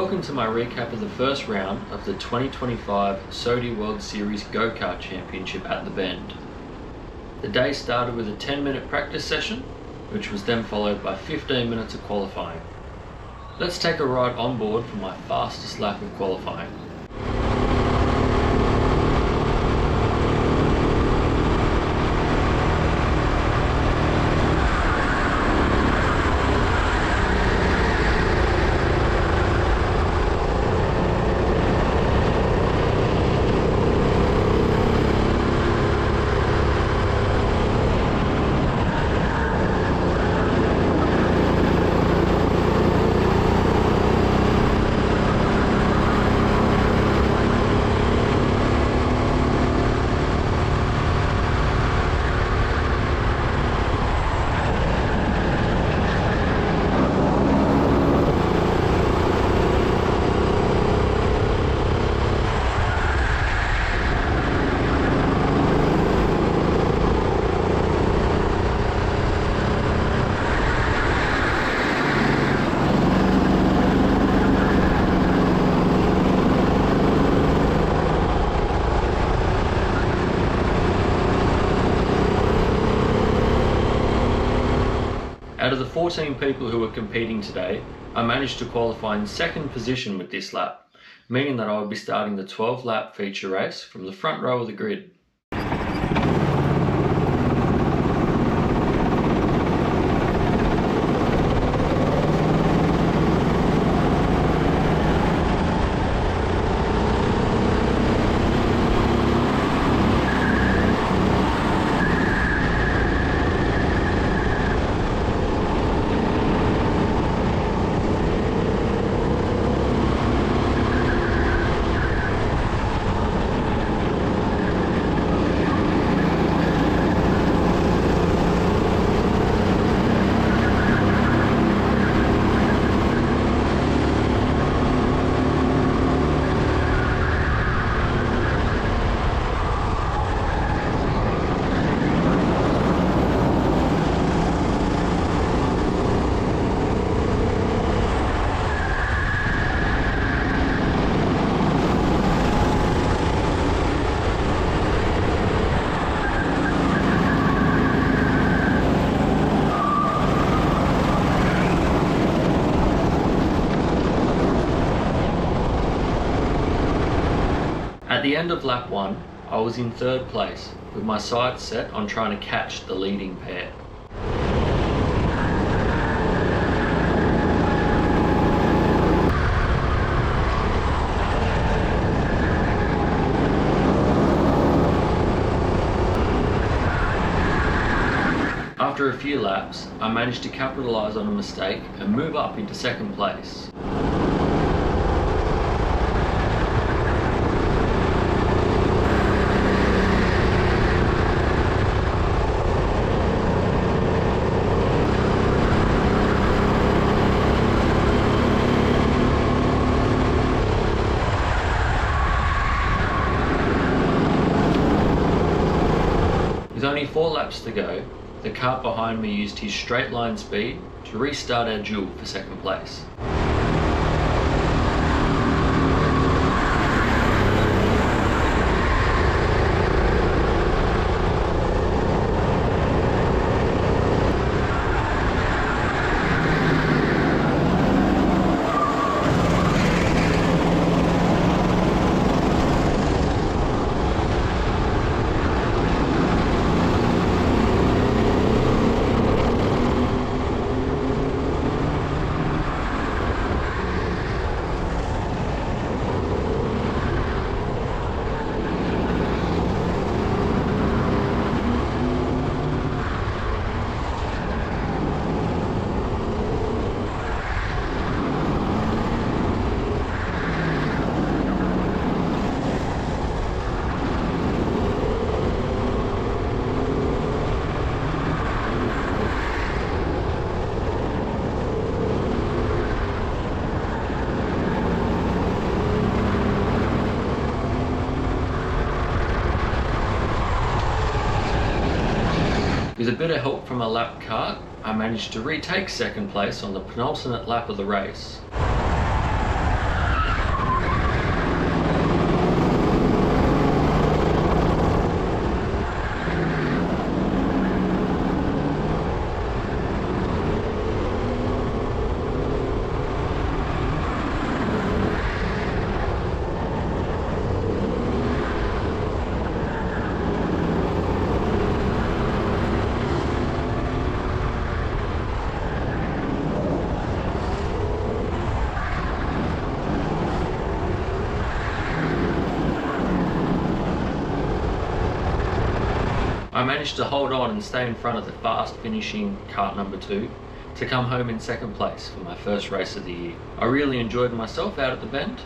Welcome to my recap of the first round of the 2025 Saudi World Series Go-Kart Championship at the Bend. The day started with a 10-minute practice session, which was then followed by 15 minutes of qualifying. Let's take a ride on board for my fastest lap of qualifying. Out of the 14 people who were competing today, I managed to qualify in second position with this lap, meaning that I would be starting the 12-lap feature race from the front row of the grid. At the end of lap 1, I was in third place, with my sights set on trying to catch the leading pair. After a few laps, I managed to capitalise on a mistake and move up into second place. With only 4 laps to go, the kart behind me used his straight line speed to restart our duel for second place. With a bit of help from a lap kart, I managed to retake second place on the penultimate lap of the race. I managed to hold on and stay in front of the fast finishing kart number 2 to come home in second place for my first race of the year. I really enjoyed myself out at the Bend,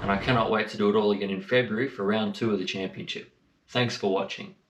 and I cannot wait to do it all again in February for round 2 of the championship. Thanks for watching.